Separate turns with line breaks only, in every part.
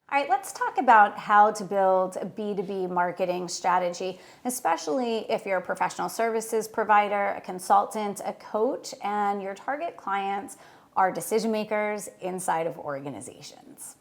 All right, let's talk about how to build a B2B marketing strategy, especially if you're a professional services provider, a consultant, a coach, and your target clients are decision makers inside of organizations.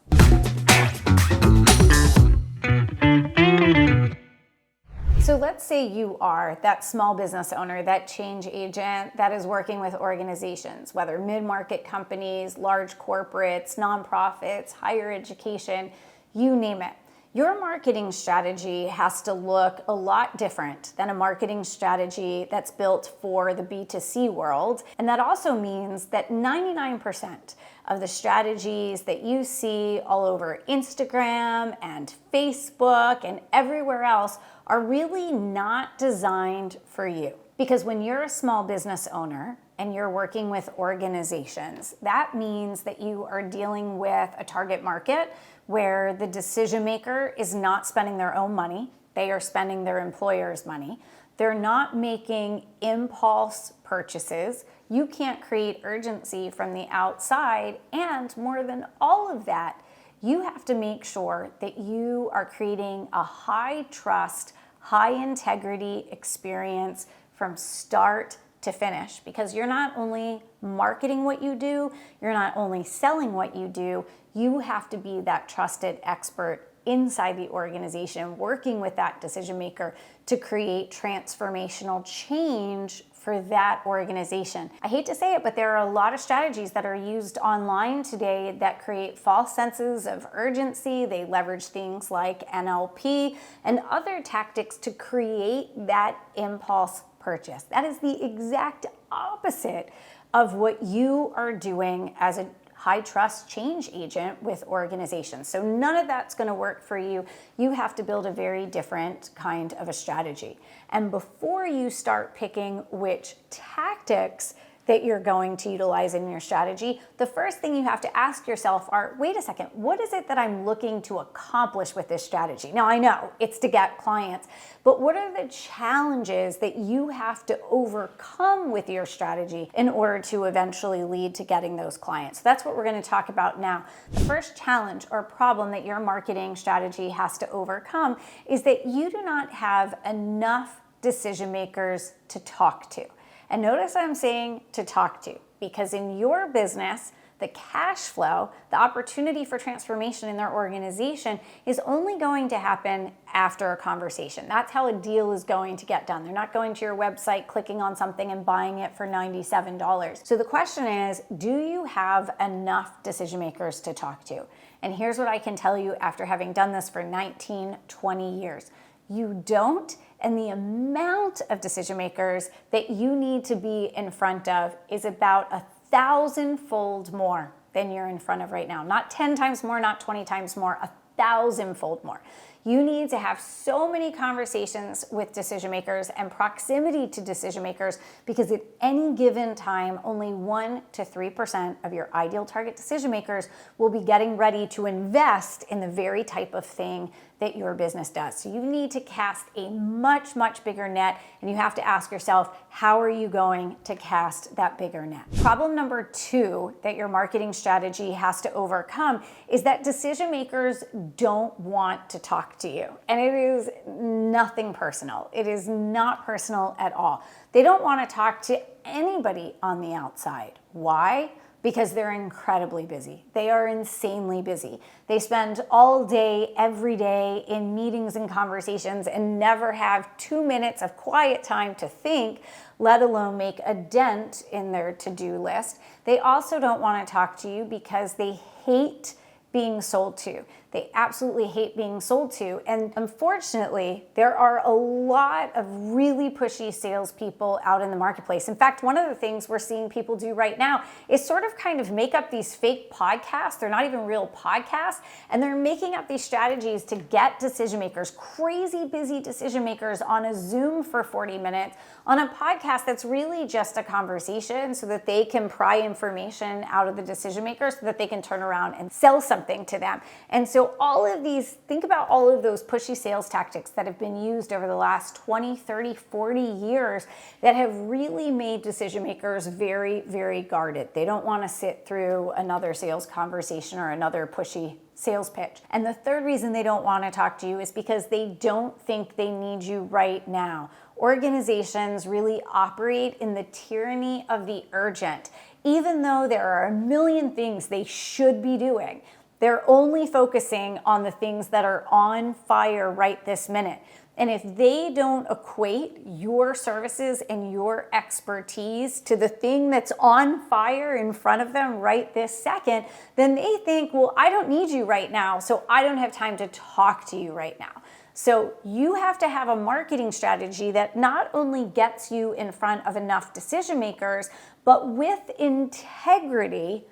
So let's say you are that small business owner, that change agent that is working with organizations, whether mid-market companies, large corporates, nonprofits, higher education, you name it. Your marketing strategy has to look a lot different than a marketing strategy that's built for the B2C world. And that also means that 99% of the strategies that you see all over Instagram and Facebook and everywhere else are really not designed for you. Because when you're a small business owner and you're working with organizations, that means that you are dealing with a target market where the decision maker is not spending their own money, they are spending their employer's money. They're not making impulse purchases. You can't create urgency from the outside, and more than all of that, you have to make sure that you are creating a high trust, high integrity experience from start to finish, because you're not only marketing what you do, you're not only selling what you do, you have to be that trusted expert inside the organization, working with that decision maker to create transformational change for that organization. I hate to say it, but there are a lot of strategies that are used online today that create false senses of urgency. They leverage things like NLP and other tactics to create that impulse purchase. That is the exact opposite of what you are doing as a high trust change agent with organizations. So none of that's going to work for you. You have to build a very different kind of a strategy. And before you start picking which tactics that you're going to utilize in your strategy, the first thing you have to ask yourself are, wait a second, what is it that I'm looking to accomplish with this strategy? Now I know it's to get clients, but what are the challenges that you have to overcome with your strategy in order to eventually lead to getting those clients? So that's what we're going to talk about now. The first challenge or problem that your marketing strategy has to overcome is that you do not have enough decision makers to talk to. And notice I'm saying to talk to, because in your business, the cash flow, the opportunity for transformation in their organization is only going to happen after a conversation. That's how a deal is going to get done. They're not going to your website, clicking on something and buying it for $97. So the question is, do you have enough decision makers to talk to? And here's what I can tell you after having done this for 19, 20 years. You don't, and the amount of decision makers that you need to be in front of is about 1,000-fold more than you're in front of right now. Not 10 times more, not 20 times more, 1,000-fold more. You need to have so many conversations with decision makers and proximity to decision makers, because at any given time, only 1 to 3% of your ideal target decision makers will be getting ready to invest in the very type of thing that your business does. So you need to cast a much, much bigger net, and you have to ask yourself, how are you going to cast that bigger net? Problem number 2 that your marketing strategy has to overcome is that decision makers don't want to talk to you. And it is nothing personal. It is not personal at all. They don't want to talk to anybody on the outside. Why? Because they're incredibly busy. They are insanely busy. They spend all day, every day in meetings and conversations and never have 2 minutes of quiet time to think, let alone make a dent in their to-do list. They also don't want to talk to you because they hate being sold to. They absolutely hate being sold to. And unfortunately, there are a lot of really pushy salespeople out in the marketplace. In fact, one of the things we're seeing people do right now is sort of kind of make up these fake podcasts. They're not even real podcasts. And they're making up these strategies to get decision makers, crazy busy decision makers, on a Zoom for 40 minutes, on a podcast that's really just a conversation, so that they can pry information out of the decision maker so that they can turn around and sell something to them. And so So think about all of those pushy sales tactics that have been used over the last 20, 30, 40 years that have really made decision makers very, very guarded. They don't want to sit through another sales conversation or another pushy sales pitch. And the third reason they don't want to talk to you is because they don't think they need you right now. Organizations really operate in the tyranny of the urgent. Even though there are a million things they should be doing, they're only focusing on the things that are on fire right this minute. And if they don't equate your services and your expertise to the thing that's on fire in front of them right this second, then they think, well, I don't need you right now, so I don't have time to talk to you right now. So you have to have a marketing strategy that not only gets you in front of enough decision makers, but with integrity,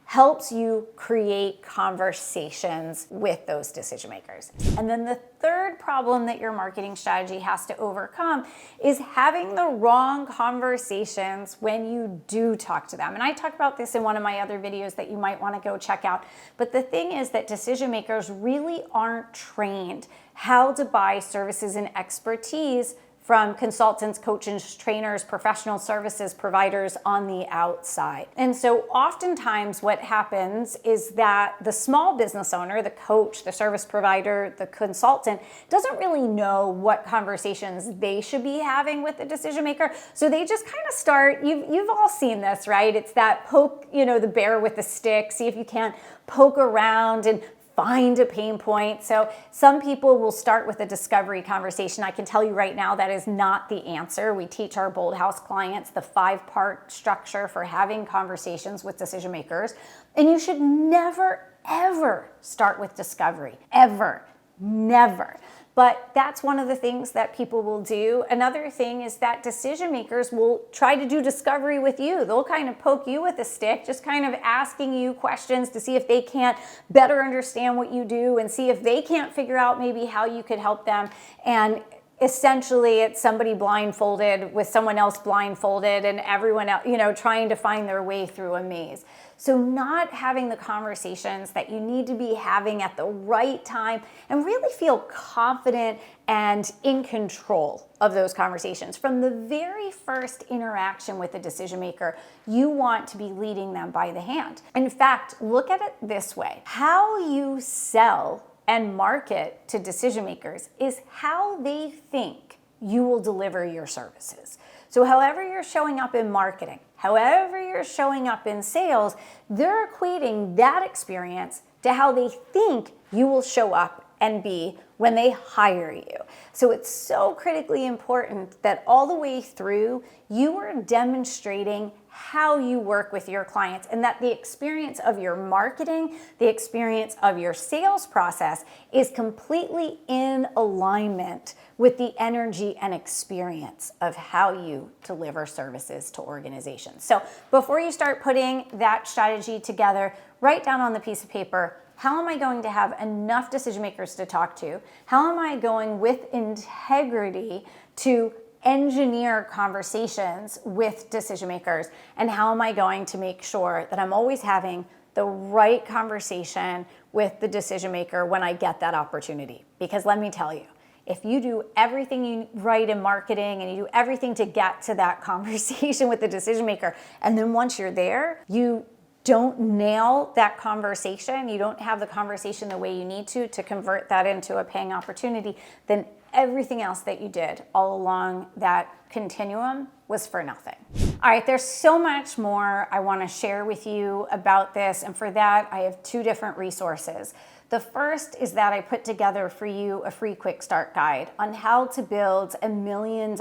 helps you create conversations with those decision makers. And then the third problem that your marketing strategy has to overcome is having the wrong conversations when you do talk to them. And I talk about this in one of my other videos that you might want to go check out. But the thing is that decision makers really aren't trained how to buy services and expertise from consultants, coaches, trainers, professional services providers on the outside. And so oftentimes what happens is that the small business owner, the coach, the service provider, the consultant doesn't really know what conversations they should be having with the decision maker. So they just kind of start, you've all seen this, right? It's that poke, the bear with the stick, see if you can't poke around and find a pain point. So some people will start with a discovery conversation. I can tell you right now that is not the answer. We teach our Bold House clients the 5-part structure for having conversations with decision makers. And you should never, ever start with discovery. Ever. Never. But that's one of the things that people will do. Another thing is that decision makers will try to do discovery with you. They'll kind of poke you with a stick, just kind of asking you questions to see if they can't better understand what you do and see if they can't figure out maybe how you could help them. And essentially it's somebody blindfolded with someone else blindfolded and everyone else, trying to find their way through a maze. So not having the conversations that you need to be having at the right time and really feel confident and in control of those conversations. From the very first interaction with the decision maker, you want to be leading them by the hand. In fact, look at it this way. How you sell and market to decision makers is how they think you will deliver your services. So however you're showing up in marketing, however you're showing up in sales, they're equating that experience to how they think you will show up and be when they hire you. So it's so critically important that all the way through, you are demonstrating how you work with your clients and that the experience of your marketing, the experience of your sales process is completely in alignment with the energy and experience of how you deliver services to organizations. So before you start putting that strategy together, write down on the piece of paper, how am I going to have enough decision makers to talk to? How am I going with integrity to engineer conversations with decision makers? And how am I going to make sure that I'm always having the right conversation with the decision maker when I get that opportunity? Because let me tell you, if you do everything right in marketing and you do everything to get to that conversation with the decision maker, and then once you're there, you don't nail that conversation, you don't have the conversation the way you need to convert that into a paying opportunity, then everything else that you did all along that continuum was for nothing. All right, there's so much more I want to share with you about this, and for that, I have 2 different resources. The first is that I put together for you a free quick start guide on how to build a $1 million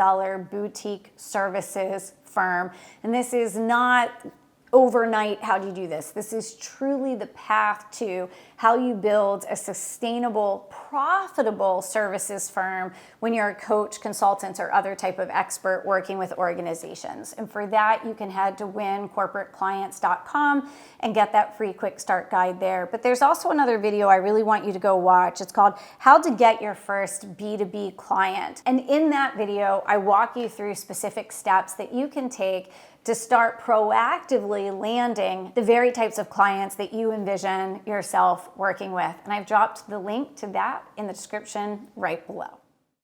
boutique services firm. And this is not overnight, how do you do this? This is truly the path to how you build a sustainable, profitable services firm when you're a coach, consultant, or other type of expert working with organizations. And for that, you can head to wincorporateclients.com and get that free quick start guide there. But there's also another video I really want you to go watch. It's called How to Get Your First B2B Client. And in that video, I walk you through specific steps that you can take to start proactively landing the very types of clients that you envision yourself working with. And I've dropped the link to that in the description right below.